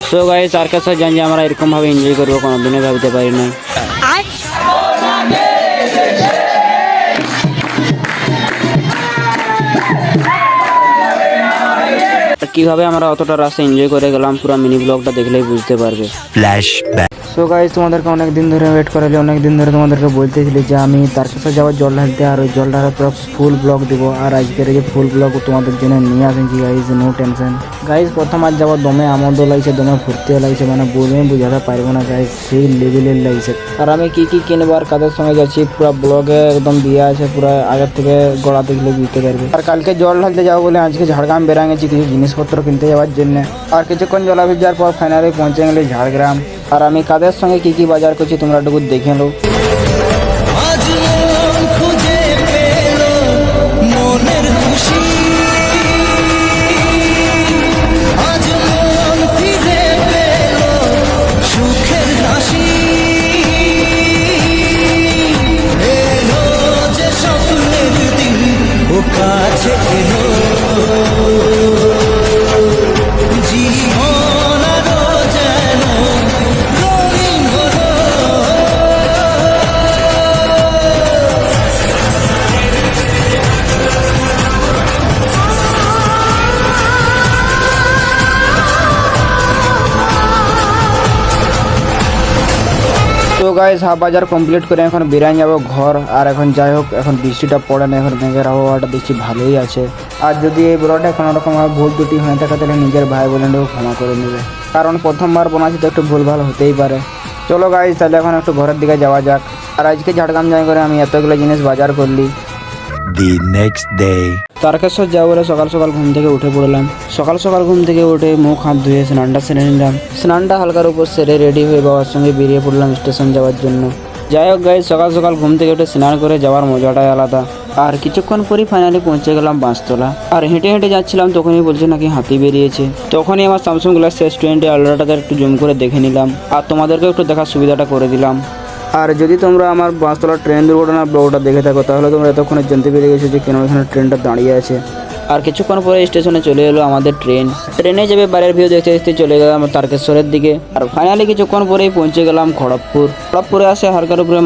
So guys তার কাছে জানি যে আমরা এরকম ভাবে এনজয় করবো কোনোদিনই ভাবতে পারি না। কিভাবে আমরা অতটা রাস্তা এনজয় করে গেলাম পুরো মিনি ব্লগটা দেখলেই বুঝতে পারবে। ফ্ল্যাশব্যাক। সো গাইস তোমাদেরকে অনেক দিন ধরে ওয়েট করালে, অনেক দিন ধরে তোমাদেরকে বলতেছিলি যে আমি তার কাছে যাবো জল ঢালতে, আর ওই জল ঢালার পুরো ফুল ব্লগ দেবো। আর আজকের এই যে ফুল ব্লগ তোমাদের জন্য নিয়ে আসেছি গাইস, নো টেনশন গাইস। প্রথম আজ যাবো দমে, আনন্দ লাগছে, দমে ফুর্তি লাগছে, মানে বলবে বুঝাতে পারবো না গাইস, সেই লেভেলের লাগছে। আর আমি কি কি কিনবো আর কাদের সঙ্গে যাচ্ছি পুরো ব্লগে একদম দিয়ে আছে, পুরো আগের থেকে গড়া দেখলে বুঝতে পারবে। আর কালকে জল ঢালতে যাবো বলে আজকে ঝাড়গ্রাম বেড়া গেছি কিছু জিনিসপত্র কিনতে যাওয়ার জন্য। আর কিছুক্ষণ জলা ভিজার পর ফাইনালি পৌঁছে গেলে ঝাড়গ্রাম। আর আমি কাদের সঙ্গে কি কি বাজার করছি তোমরা একটু দেখে লো। তো গাইস হাফ বাজার কমপ্লিট করে এখন বেরিয়ে যাবো ঘর। আর এখন যাই হোক, এখন বৃষ্টিটা পড়ে না, এখন মেঘের আবহাওয়াটা দেখছি ভালোই আছে। আর যদি এই ব্লগটা কোনো রকম ভুল ত্রুটি হয়ে থাকে তাহলে নিজের ভাই বোনেরও ক্ষমা করে নেবে, কারণ প্রথমবার বানাচ্ছি তো একটু ভুল ভাল হতেই পারে। চলো গাইস তাহলে এখন একটু ঘরের দিকে যাওয়া যাক। আর আজকে ঝাড়গ্রাম যাই করে আমি এতগুলো জিনিস বাজার করলি। The next day. তারকেশ্বর যাবো বলে সকাল সকাল ঘুম থেকে উঠে পড়লাম। সকাল সকাল ঘুম থেকে উঠে মুখ হাত ধুয়ে স্নানটা সেরে নিলাম। স্নানটা হালকার উপর সেরে রেডি হয়ে বাবার সঙ্গে বেরিয়ে পড়লাম স্টেশন যাওয়ার জন্য। যাই হোক গাইস, সকাল সকাল ঘুম থেকে উঠে স্নান করে যাওয়ার মজাটাই আলাদা। আর কিছুক্ষণ পরই ফাইনালি পৌঁছে গেলাম বাঁশতলা। আর হেঁটে হেঁটে যাচ্ছিলাম, তখনই বলছে নাকি হাতি বেরিয়েছে। তখনই আমার স্যামসাং গ্যালাক্সি S20 আলট্রাটা একটু জুম করে দেখে নিলাম, আর তোমাদেরকেও একটু দেখার সুবিধাটা করে দিলাম। আর যদি তোমরা আমার বাঁশতলা ট্রেন দুর্ঘটনা ব্লগটা দেখে থাকো তাহলে তোমরা এতক্ষণে জানতে পেরে গেছো যে কেন এখানে ট্রেনটা দাঁড়িয়ে আছে। আর কিছুক্ষণ পরে স্টেশনে চলে এলো আমাদের ট্রেনে যাবে বাইরের ভিউ দেখতে দেখতে চলে গেলাম তারকেশ্বরের দিকে। আর ফাইনালি কিছুক্ষণ পরেই পৌঁছে গেলাম খড়গপুরে আসে হালকার উপরে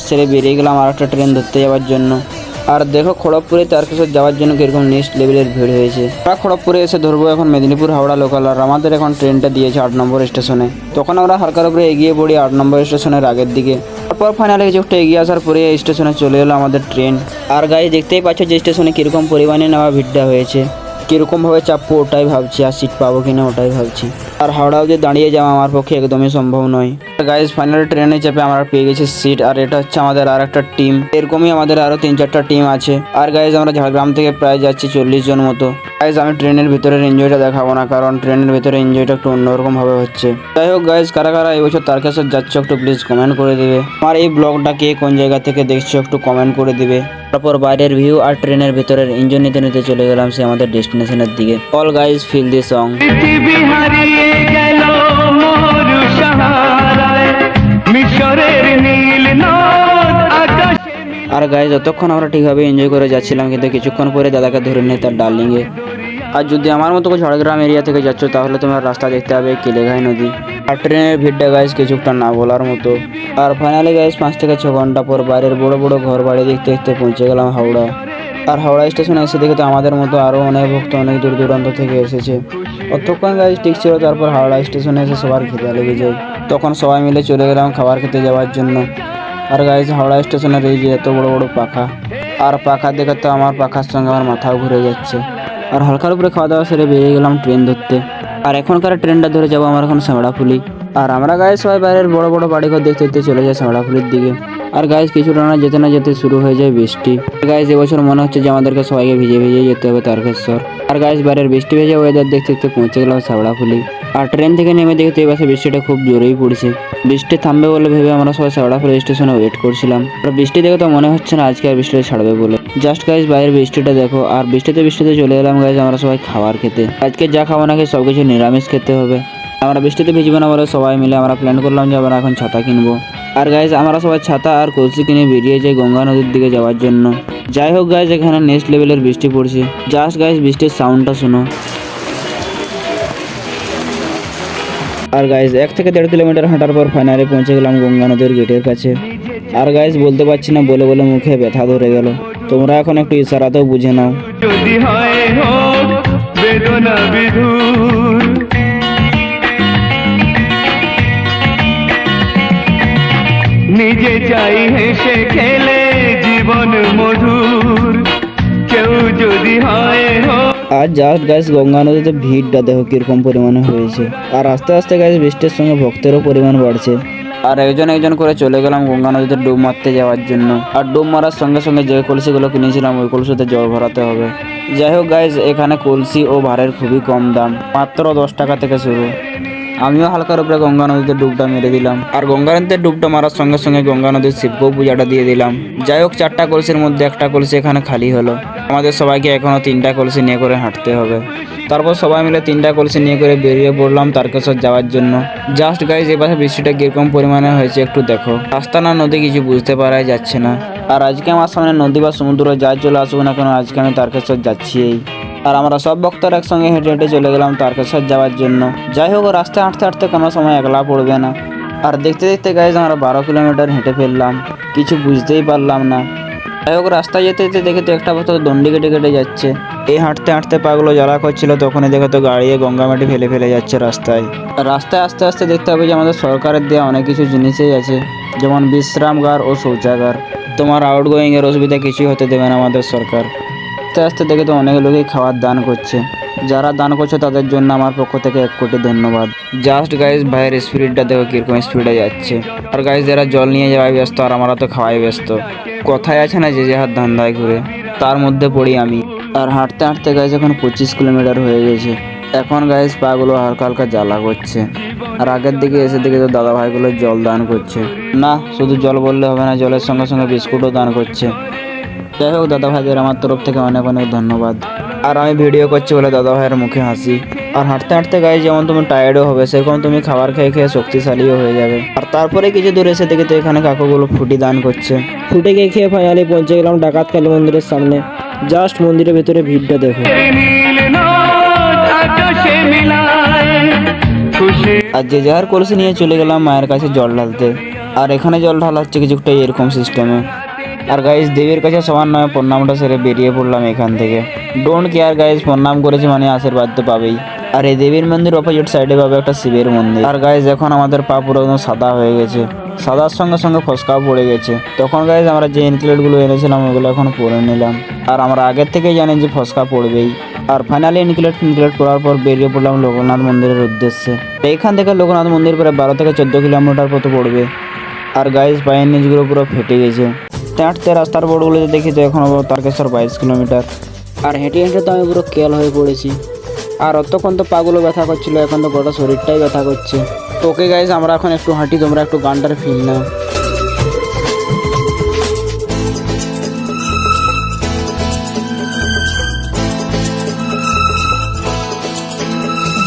-+ সেরে বেরিয়ে গেলাম আর একটা ট্রেন ধরতে যাওয়ার জন্য। আর দেখো খড়গপুরে তারকেশ্বর যাওয়ার জন্য কিরকম নেক্সট লেভেলের ভিড় হয়েছে। আমরা খড়গপুরে এসে ধরবো এখন মেদিনীপুর হাওড়া লোকাল। আর আমাদের এখন ট্রেনটা দিয়েছে 8 নম্বর স্টেশনে। তখন আমরা হালকার উপরে এগিয়ে পড়ি 8 নম্বর স্টেশনের আগের দিকে। তারপর ফাইনালি কিছুটা এগিয়ে আসার পরে স্টেশনে চলে এলো আমাদের ট্রেন। আর গাড়ি দেখতেই পাচ্ছ যে স্টেশনে কীরকম পরিমাণে নেওয়া ভিড়টা হয়েছে, কীরকমভাবে চাপবো ওটাই ভাবছি, আর সিট পাবো কিনা ওটাই ভাবছি। আর হাওড়া অবধি দাঁড়িয়ে যাওয়া আমার পক্ষে একদমই সম্ভব নয়। গাইজ ফাইনালি ট্রেনে চেপে আমরা পেয়ে গেছি সিট। আর এটা হচ্ছে আমাদের আর একটা টিম, এরকমই আমাদের আরও 3-4টা টিম আছে। আর গাইজ আমরা ঝাড়গ্রাম থেকে প্রায় যাচ্ছি 40 জন মতো। গাইজ আমি ট্রেনের ভিতরের এনজয়টা দেখাবো না, কারণ ট্রেনের ভিতরে এনজয়টা একটু অন্যরকম ভাবে হচ্ছে। যাই হোক গাইজ, কারা কারা এই বছর তারকেশ্বর যাচ্ছ একটু প্লিজ কমেন্ট করে দেবে। আমার এই ব্লগটা কে কোন জায়গা থেকে দেখছো একটু কমেন্ট করে দিবে। তারপর বাইরের ভিউ আর ট্রেনের ভিতরের এনজয় নিতে নিতে চলে গেলাম সে আমাদের ডেস্টিনেশনের দিকে। All guys feel this song. আর গাইজ যতক্ষণ আমরা ঠিকভাবে এনজয় করে যাচ্ছিলাম, কিন্তু কিছুক্ষণ পরে দাদাকে ধরে নিই তার ডার্লিংয়ে। আর যদি আমার মতো ঝাড়গ্রাম এরিয়া থেকে যাচ্ছ তাহলে তোমার রাস্তা দেখতে হবে কেলেঘাই নদী। আর ট্রেনের ভিড়টা গাইজ কিছুটা না বলার মতো। আর ফাইনালি গাইজ 5 থেকে 6 ঘন্টা পর বাইরের বড় বড় ঘর বাড়ি দেখতে দেখতে পৌঁছে গেলাম হাওড়া। আর হাওড়া স্টেশনে এসে দেখে তো আমাদের মতো আরও অনেক ভক্ত অনেক দূর দূরান্ত থেকে এসেছে। অতক্ষণ গাইজ ঠিক ছিল। তারপর হাওড়া স্টেশনে এসে সবার খিদে লেগে যায়, তখন সবাই মিলে চলে গেলাম খাবার খেতে যাওয়ার জন্য। আর গাইজ হাওড়া স্টেশনের এই যে এত বড় বড় পাখা, আর পাখা দেখে তো আমার পাখার সঙ্গে আমার মাথাও ঘুরে যাচ্ছে। আর হালকার উপরে খাওয়া দাওয়া সেরে বেরিয়ে গেলাম ট্রেন ধরতে। আর এখনকার ট্রেনটা ধরে যাবো আমার এখন শ্যামড়াফুলি। আর আমরা গাইজ সবাই বাইরের বড় বড় বাড়িঘর দেখতে দেখতে চলে যাই শ্যামড়াফুলির দিকে। আর গাইজ কিছুটা না যেতে শুরু হয়ে যায় বৃষ্টি। গাইজ এবছর মনে হচ্ছে যে আমাদেরকে সবাইকে ভিজে ভিজে যেতে হবে তারকেশ্বর। আর গাইজ বাইরের বৃষ্টি ভেজে ওয়েদার দেখতে দেখতে পৌঁছে গেলাম শ্যামড়াফুলি। আর ট্রেন থেকে নেমে দেখতে এবার বৃষ্টিটা খুব জোরেই পড়ছে। বৃষ্টি থামবে বলে ভেবে আমরা সবাই শ্যামড়াফুলি স্টেশনে ওয়েট করছিলাম। আর বৃষ্টি দেখে তো মনে হচ্ছে না আজকে আর বৃষ্টিটা ছাড়বে বলে। জাস্ট গাইজ বাইরের বৃষ্টিটা দেখো। আর বৃষ্টিতে চলে এলাম গাইজ আমরা সবাই খাবার খেতে। আজকে যা খাবো নাকি সব কিছু নিরামিষ খেতে হবে। আমরা বৃষ্টিতে ভিজবো না বলে সবাই মিলে আমরা প্ল্যান করলাম যে আমরা এখন ছাতা কিনবো। আর গাইজ আমরা সবাই ছাতা আর কলসি কিনে বেরিয়ে যাই গঙ্গা নদীর দিকে যাওয়ার জন্য। যাই হোক গাইজ এখানে নেক্সট লেভেলের বৃষ্টি পড়ছে। জাস্ট গাইজ বৃষ্টির সাউন্ডটা শোনো। আর গাইজ 1 থেকে 1.5 কিলোমিটার হাঁটার পর ফাইনালি পৌঁছে গেলাম গঙ্গা নদীর গেটের কাছে। আর গাইজ বলতে পারছি না, বলে বলে মুখে ব্যথা ধরে গেল। তোমরা এখন একটু ইশারাতেও বুঝে নাও। যদি হয় হোক বেদনা বিধুর, নিজে চাই হেসে খেলে জীবন মধুর, কেউ যদি হয় হোক। আর জাস্ট গাইজ গঙ্গা নদীতে ভিড়টা দেখো কিরকম পরিমাণে হয়েছে। আর আস্তে আস্তে গাইজ বৃষ্টির সঙ্গে ভক্তেরও পরিমাণ বাড়ছে। আর একজন একজন করে চলে গেলাম গঙ্গা নদীতে ডুব মারতে যাওয়ার জন্য। আর ডুব মারার সঙ্গে সঙ্গে যে কলসিগুলো কিনেছিলাম ওই কলসিতে জল ভরাতে হবে। যাই হোক গাইজ, এখানে কলসি ও ভাড়ের খুবই কম দাম, মাত্র 10 টাকা থেকে শুরু। আমিও হালকার উপরে গঙ্গা নদীতে ডুবটা মেরে দিলাম। আর গঙ্গা নদীতে ডুবটা মারার সঙ্গে সঙ্গে গঙ্গা নদীর শিবকেও পূজাটা দিয়ে দিলাম। যাই হোক, 4টা কলসির মধ্যে 1টা কলসি এখানে খালি হলো। আমাদের সবাইকে এখনও 3টা কলসি নিয়ে করে হাঁটতে হবে। তারপর সবাই মিলে 3টা কলসি নিয়ে করে বেরিয়ে পড়লাম তারকেশ্বর যাওয়ার জন্য। জাস্ট গাইজ, এই পাশে বৃষ্টিটা কিরকম পরিমাণে হয়েছে একটু দেখো। রাস্তা না নদী কিছু বুঝতে পারাই যাচ্ছে না। আর আজকে আমার সামনে নদী বা সমুদ্র যাই চলে আসুক না কেন, আজকে আমি তারকেশ্বর যাচ্ছিই। আর আমরা সব ভক্তরা একসঙ্গে হেঁটে হেঁটে চলে গেলাম তারকেশ্বর যাওয়ার জন্য। যাই হোক, রাস্তায় হাঁটতে হাঁটতে কোনো সময় একলা পড়বে না। আর দেখতে দেখতে গাইজ আমরা 12 কিলোমিটার হেঁটে ফেললাম, কিছু বুঝতেই পারলাম না। যাই হোক, রাস্তায় যেতে যেতে দেখে তো একটা বছর দণ্ডি কেটে কেটে যাচ্ছে। এই হাঁটতে হাঁটতে পাগুলো জ্বালা করছিল, তখনই দেখে তো গাড়িয়ে গঙ্গা মাটি ফেলে ফেলে যাচ্ছে রাস্তায়। রাস্তায় আস্তে আস্তে দেখতে হবে যে আমাদের সরকারের দেওয়া অনেক কিছু জিনিসই আছে, যেমন বিশ্রামগার ও শৌচাগার। তোমার আউটগোয়িং এর অসুবিধা কিছুই হতে দেবে না আমাদের সরকার। আস্তে আস্তে দেখে তো অনেক লোকই খাওয়ার দান করছে। যারা দান করছে তাদের জন্য আমার পক্ষ থেকে 1 কোটি ধন্যবাদ। জাস্ট গাইজ, ভাইয়ের স্পিডটা দেখো কিরকম স্পিডে যাচ্ছে। আর গাইজ, যারা জল নিয়ে যাওয়াই ব্যস্ত আর আমরা তো খাওয়াই ব্যস্ত। কথায় আছে না, যে যাহার ধান্দায় ঘুরে, তার মধ্যে পড়ি আমি। আর হাঁটতে হাঁটতে গাইজ এখন 25 কিলোমিটার হয়ে গেছে। এখন গাইজ পাগুলো হালকা হালকা জ্বালা করছে। আর আগের দিকে এসে দেখে তো দাদা ভাইগুলো জল দান করছে। না, শুধু জল বললে হবে না, জলের সঙ্গে সঙ্গে বিস্কুটও দান করছে। যাই হোক, দাদা ভাইদের আমার তরফ থেকে অনেক অনেক ধন্যবাদ। আর আমি ভিডিও করছি বলে দাদা ভাইয়ের মুখে হাসি। আর হাঁটতে হাঁটতে গাইজ যেমন তুমি টায়ার্ডও হবে, সেরকম তুমি খাবার খেয়ে খেয়ে শক্তিশালীও হয়ে যাবে। আর তারপরে কিছু দূর এসে দেখি তো এখানে কাকুগুলো ফুটি দান করছে। ফুটে গিয়ে খেয়ে ফাইনালি পৌঁছে গেলাম ডাকাতকালী মন্দিরের সামনে। জাস্ট মন্দিরের ভিতরে ভিড়টা দেখো। নীল নদ আকাশে মিলায় খুশি। আর যে যার কলসি নিয়ে চলে গেলাম মায়ের কাছে জল ঢালতে। আর এখানে জল ঢালা হচ্ছে কিছুটা এরকম সিস্টেমে। আর গাইজ, দেবীর কাছে সবার নামে প্রণামটা সেরে বেরিয়ে পড়লাম এখান থেকে। ডোন্ট কেয়ার গাইজ, প্রণাম করেছি মানে আশীর্বাদ তো পাবেই। আর এই দেবীর মন্দির অপোজিট সাইডে পাবে একটা শিবের মন্দির। আর গাইজ, এখন আমাদের পা পুরো একদম সাদা হয়ে গেছে, সাদার সঙ্গে সঙ্গে ফসকাও পড়ে গেছে। তখন গাইজ আমরা যে ইনক্লেটগুলো এনেছিলাম ওগুলো এখন পরে নিলাম। আর আমরা আগের থেকেই জানি যে ফসকা পড়বেই। আর ফাইনালি ইনক্লেট করার পর বেরিয়ে পড়লাম লোকনাথ মন্দিরের উদ্দেশ্যে। এইখান থেকে লোকনাথ মন্দির প্রায় 12 থেকে 14 কিলোমিটার মতো পড়বে। আর গাইজ, পায়ের নিচগুলো পুরো ফেটে গেছে। হাঁটতে রাস্তার বোর্ডগুলোতে দেখি তো এখন তারকেশ্বর 22 কিলোমিটার। আর হেঁটে হেঁটে তো আমি পুরো কেল হয়ে পড়েছি। আর অতক্ষণ তো পাগুলো ব্যথা করছিল, এখন তো গোটা শরীরটাই ব্যথা করছে। তো ওকে গাইজ, আমরা এখন একটু হাঁটি, তোমরা একটু গানটার ফিল নাও।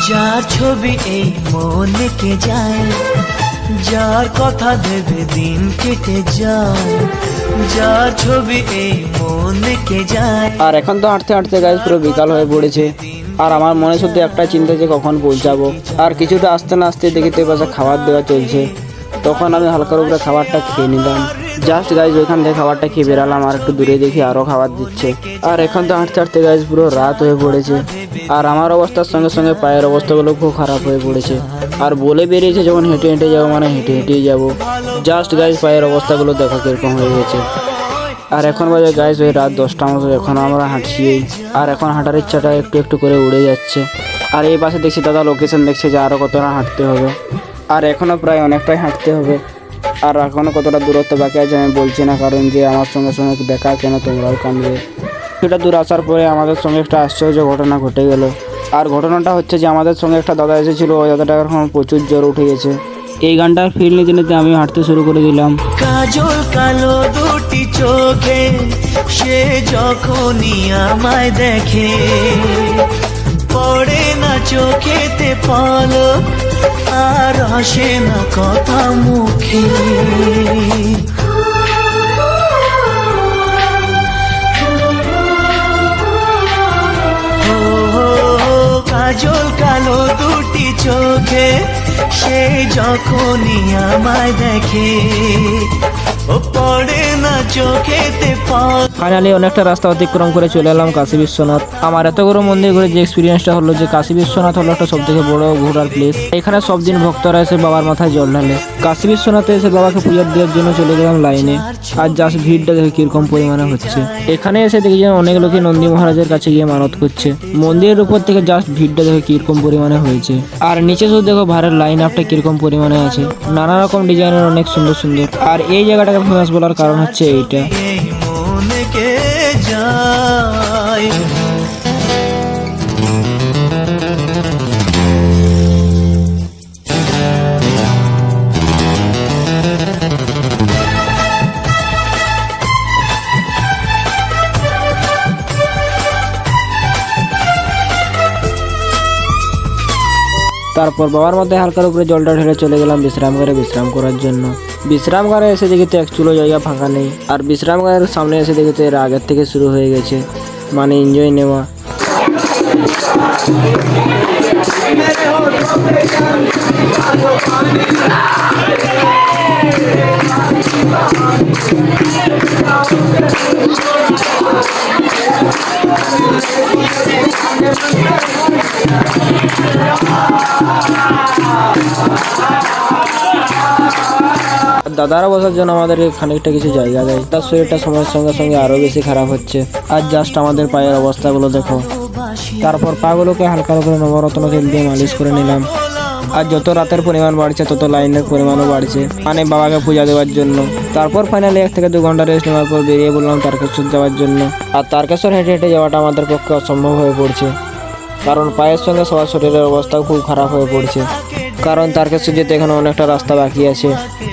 যার ছবি এই মনে কে যায়, যার কথা ভেবে দিন কেটে যায়, যার ছবি এই মনে কে যায়। আর এখন তো হাঁটতে হাঁটতে গাইজ পুরো বিকাল হয়ে পড়েছে। আর আমার মনে শুধু একটা চিন্তা যে কখন পৌঁছাবো। আর কিছুটা আসতে না আসতে দেখি তো পাশে খাবার দেওয়া চলছে। তখন আমি হালকার উপরে খাবারটা খেয়ে নিলাম। জাস্ট গাইজ ওইখান থেকে খাবারটা খেয়ে বেরালাম। আর একটু দূরে দেখি আরও খাবার দিচ্ছে। আর এখন তো হাঁটতে হাঁটতে গাইজ পুরো রাত হয়ে পড়েছে। আর আমার অবস্থার সঙ্গে সঙ্গে পায়ের অবস্থাগুলো খুব খারাপ হয়ে পড়েছে। আর বলে বেরিয়েছে যখন হেঁটে হেঁটে যাবো মানে হেঁটে হেঁটেই যাবো। জাস্ট গাইজ পায়ের অবস্থাগুলো দেখো কিরকম হয়ে গেছে। আর এখন বাজে গাইজ ওই রাত 10টা মতো, এখন আমরা হাঁটছি। আর এখন হাঁটার ইচ্ছাটা একটু একটু করে উড়ে যাচ্ছে। আর এই পাশে দেখছি দাদা লোকেশন দেখছে যে আরও কতটা হাঁটতে হবে। আর এখনও প্রায় অনেকটাই হাঁটতে হবে। আর এখনও কতটা দূরত্ব বাকি আছে আমি বলছি না, কারণ যে আমার সঙ্গে সঙ্গে দেখা কেন তোমরাও কামবে। সেটা দূর আসার পরে আমাদের সঙ্গে একটা আশ্চর্য ঘটনা ঘটে গেল। আর ঘটনাটা হচ্ছে যে আমাদের সঙ্গে একটা দাদা এসেছিল, ওই দাদাটার এখন প্রচুর জ্বর উঠে গেছে। এই গানটার ফিল নিতে নিতে আমি হাঁটতে শুরু করে দিলাম। কাজল কালো দুটি চোখে সে যখনই আমায় দেখে, পড়ে না চোখেতে পলক আর আসে না কথা মুখে। কাজল কালো দুটি চোখে সে যখনই আমায় দেখে ও পড়ে না চোখেতে পথ। ফাইনালি অনেকটা রাস্তা অতিক্রম করে চলে এলাম কাশী বিশ্বনাথ। আমার এত বড় মন্দির ঘুরে যে এক্সপিরিয়েন্সটা হলো যে কাশী বিশ্বনাথ হলো একটা সব থেকে বড় ঘোরার প্লেস। এখানে সব দিন ভক্তরা এসে বাবার মাথায় জল ঢালে। কাশী বিশ্বনাথে এসে বাবাকে পূজা দেওয়ার জন্য চলে গেলাম লাইনে। আর জাস্ট ভিড়টা দেখে কিরকম পরিমাণে হচ্ছে। এখানে এসে দেখি যে অনেক লোকই নন্দী মহারাজের কাছে গিয়ে মানত করছে। মন্দিরের উপর থেকে জাস্ট ভিড়টা দেখে কিরকম পরিমাণে হয়েছে। আর নিচে শুধু দেখো ভাড়ের লাইন আপটা কিরকম পরিমাণে আছে, নানা রকম ডিজাইনের অনেক সুন্দর সুন্দর। আর এই জায়গাটাকে ফেমাস বলার কারণ হচ্ছে এইটা। এই মনকে যায় তারপর বাবার মধ্যে হালকার উপরে জলটা ঢেলে চলে গেলাম বিশ্রামঘরে বিশ্রাম করার জন্য। বিশ্রামঘরে এসে দেখি তো এক চুলো জায়গা ফাঁকা নেই। আর বিশ্রামঘরের সামনে এসে দেখি তো এর আগের থেকে শুরু হয়ে গেছে, মানে এনজয় নেওয়া। দাদারা বসার জন্য আমাদেরকে খানিকটা কিছু জায়গা দেয়। তার শরীরটা সময়ের সঙ্গে সঙ্গে আরো বেশি খারাপ হচ্ছে। আর জাস্ট আমাদের পায়ের অবস্থাগুলো দেখো। তারপর পাগুলোকে হালকা করে নবরত্ন তেল দিয়ে মালিশ করে নিলাম। আর যত রাতের পরিমাণ বাড়ছে তত লাইনের পরিমাণও বাড়ছে, মানে বাবাকে পূজা দেওয়ার জন্য। তারপর ফাইনালি 1 থেকে 2 ঘন্টা রেস্ট নেওয়ার পর বেরিয়ে বললাম তারকেশ্বর যাওয়ার জন্য। আর তারকেশ্বর হেঁটে হেঁটে যাওয়াটা আমাদের পক্ষে অসম্ভব হয়ে পড়ছে, কারণ পায়ের সঙ্গে সবার শরীরের অবস্থা খুব খারাপ হয়ে পড়ছে। কারণ তারকেশ্বর যেতে এখানে অনেকটা রাস্তা বাকি আছে।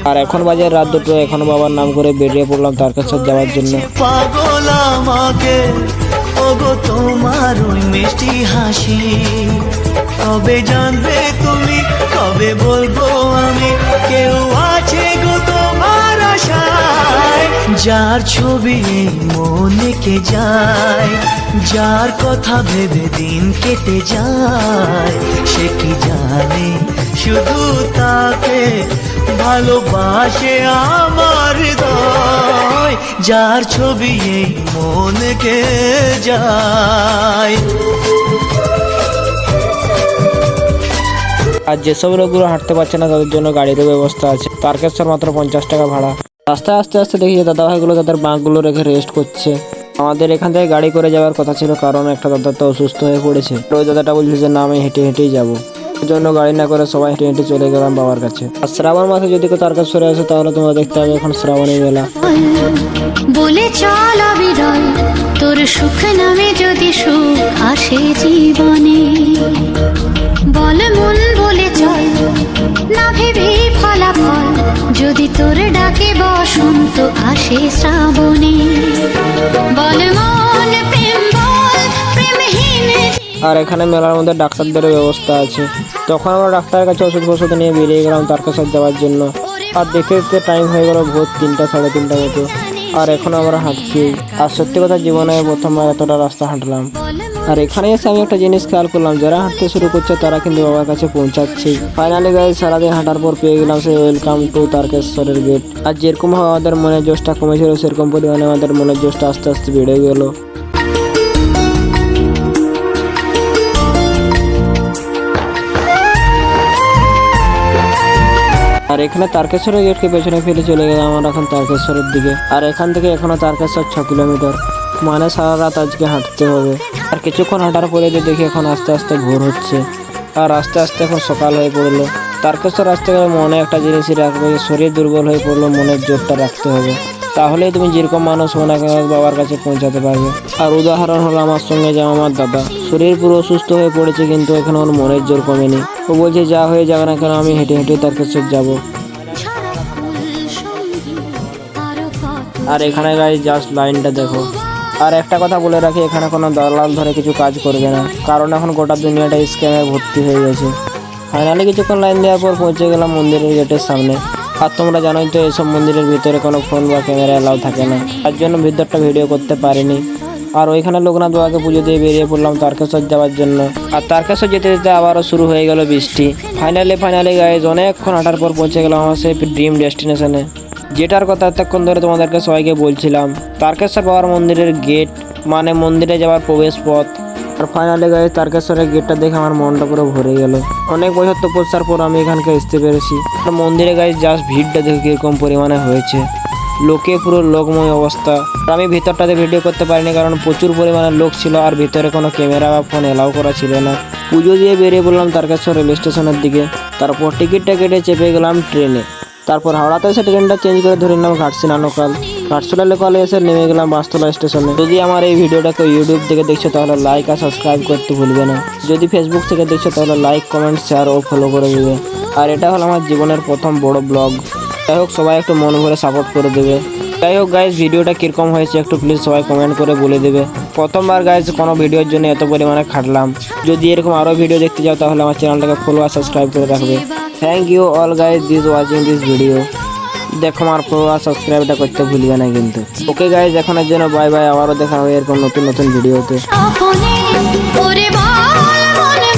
আর এখন বাজে রাত 2টো, এখনো বাবার নাম করে বেরিয়ে পড়লাম তারকেশ্বর যাওয়ার জন্য। পাগল আমাকে ওগো তোমার ওই মিষ্টি হাসি, কবে জানবে তুমি, কবে বলবো আমি, কেউ আছে গো তোমার আশায়। যার ছবি এই মনেকে যায়, যার কথা ভেবে দিন কেটে যায়, সে কি জানে শুধু তাকে ভালোবাসে আমার হৃদয়। যার ছবি এই মনকে যায়। আর যেসব লোকগুলো হাঁটতে পারছে না তাদের জন্য গাড়িরও ব্যবস্থা আছে। তারকেশ্বর মাত্র 50 টাকা ভাড়া। রাস্তায় আস্তে আস্তে দেখি যে দাদা ভাইগুলো তাদের বাঁকগুলো রেখে রেস্ট করছে। আমাদের এখান থেকে গাড়ি করে যাওয়ার কথা ছিল, কারণ একটা দাদা তো অসুস্থ হয়ে পড়েছে। ওই দাদাটা বলছে যে না আমি হেঁটে হেঁটেই যাবো। ওই জন্য গাড়ি না করে সবাই হেঁটে হেঁটে চলে গেলাম বাবার কাছে। আর শ্রাবণ মাসে যদি কেউ তারকেশ্বরে আসে তাহলে তোমরা দেখতে হবে এখন শ্রাবণী মেলা। বলে চল অবিরল তোর সুখ নামে যদি সুখ আসে জীবনে, বল মন বলে চল না ভেবে ফলাফল, যদি তোর ডাকে বসন্ত আসে শ্রাবণে, বল মন প্রেম বল প্রেমহীন। আর এখানে মেলার মধ্যে ডাক্তারদেরও ব্যবস্থা আছে। তখন আমরা ডাক্তারের কাছে ওষুধ ফষুধ নিয়ে বেরিয়ে গেলাম তারকেশ্বর যাওয়ার জন্য। আর দেখতে দেখতে টাইম হয়ে গেল ভোর 3টা 3:30 মতো। আর এখন আমরা হাঁটছি। আর সত্যি কথা জীবনে প্রথমবার এতটা রাস্তা হাঁটলাম। আর এখানে এসে আমি একটা জিনিস খেয়াল করলাম, যারা হাঁটতে শুরু করছে তারা কিন্তু বাবার কাছে পৌঁছাচ্ছেই। ফাইনালি গাইস সারাদিন হাঁটার পর পেয়ে গেলাম সেই ওয়েলকাম টু তারকেশ্বরের গেট। আর যেরকম ভাবে আমাদের মনের জোশটা কমেছিল সেরকম পরিমাণে আমাদের মনের জোশটা আস্তে আস্তে বেড়ে গেল। আর এখানে তারকেশ্বরের গেটকে পেছনে ফেলে চলে গেলাম আমরা এখন তারকেশ্বরের দিকে। আর এখান থেকে এখনো তারকেশ্বর 6 কিলোমিটার, মানে সারা রাত আজকে হাঁটতে হবে। আর কিছুক্ষণ হাঁটার পরে দেখি এখন আস্তে আস্তে ভোর হচ্ছে। আর আস্তে আস্তে এখন সকাল হয়ে পড়লো। তারকেশ্বর আসতে গেলে মনে একটা জিনিসই রাখবে, শরীর দুর্বল হয়ে পড়লো, মনের জোরটা রাখতে হবে। তাহলেই তুমি যেরকম মানুষ হো না কেন বাবার কাছে পৌঁছাতে পারবে। আর উদাহরণ হলো আমার সঙ্গে যে আমার দাদা, শরীর পুরো অসুস্থ হয়ে পড়েছে কিন্তু এখন ওর মনের জোর কমেনি। ও বলছে যা হয়ে যাবে না কেন আমি হেঁটে হেঁটে তারকেশ্বর যাবো। আর এখানে গাইস জাস্ট লাইনটা দেখো। আর একটা কথা বলে রাখি, এখানে কোনো দালাল ধরে কিছু কাজ করবে না, কারণ এখন গোটা দুনিয়াটা স্ক্যামে ভর্তি হয়ে গেছে। ফাইনালি কিছুক্ষণ লাইন দেওয়ার পর পৌঁছে গেলাম মন্দিরের গেটের সামনে। আর তোমরা জানোই তো এইসব মন্দিরের ভিতরে কোনো ফোন বা ক্যামেরা অ্যালাউ থাকে না, তার জন্য ভিতরটা ভিডিও করতে পারিনি। আর ওইখানে লোকনাথ বাবাকে পুজো দিয়ে বেরিয়ে পড়লাম তারকেশ্বর যাওয়ার জন্য। আর তারকেশ্বর যেতে যেতে আবারও শুরু হয়ে গেল বৃষ্টি। ফাইনালি গাইজ অনেকক্ষণ হাঁটার পর পৌঁছে গেলাম আমার সেই ড্রিম ডেস্টিনেশনে, যেটার কথা এতক্ষণ ধরে তোমাদেরকে সবাইকে বলছিলাম, তারকেশ্বর বাবার মন্দিরের গেট, মানে মন্দিরে যাওয়ার প্রবেশ পথ। আর ফাইনালি গাইজ তারকেশ্বরের গেটটা দেখে আমার মনটা পুরো ভরে গেল। অনেক বছর তপস্যার পর আমি এখানকে আসতে পেরেছি। আর মন্দিরে গাইজ জাস্ট ভিড়টা দেখে কীরকম পরিমাণে হয়েছে, লোকে পুরো লোকময় অবস্থা। আর আমি ভিতরটাতে ভিডিও করতে পারিনি কারণ প্রচুর পরিমাণে লোক ছিল আর ভিতরে কোনো ক্যামেরা বা ফোন এলাও করা ছিল না। পুজো দিয়ে বেরিয়ে পড়লাম তারকেশ্বর রেল স্টেশনের দিকে। তারপর টিকিটটা কেটে চেপে গেলাম ট্রেনে। তারপর হাওড়াতে এসে ট্রেনটা চেঞ্জ করে ধরে নিলাম ঘাটশিলা লোকাল। ঘাটশিলা লোকালে এসে নেমে গেলাম বাসতলা স্টেশনে। যদি আমার এই ভিডিওটাকে ইউটিউব থেকে দেখছো তাহলে লাইক আর সাবস্ক্রাইব করতে ভুলবে না। যদি ফেসবুক থেকে দেখছো তাহলে লাইক, কমেন্ট, শেয়ার ও ফলো করে দেবে। আর এটা হলো আমার জীবনের প্রথম বড় ব্লগ। যাই হোক সবাই একটু মন ভরে সাপোর্ট করে দেবে। যাই হোক গাইজ ভিডিওটা কীরকম হয়েছে একটু প্লিজ সবাই কমেন্ট করে বলে দেবে। প্রথমবার গাইজ কোনো ভিডিওর জন্য এত পরিমাণে খাটলাম। যদি এরকম আরও ভিডিও দেখতে চাও তাহলে আমার চ্যানেলটাকে ফলো আর সাবস্ক্রাইব করে রাখবে। Thank you all guys this watching this video. দেখো আমার ফলো আর সাবস্ক্রাইবটা করতে ভুলবে না কিন্তু। ওকে গাইজ এখনের জন্য বাই বাই, আবারও দেখা হবে এরকম নতুন ভিডিওতে। ওরে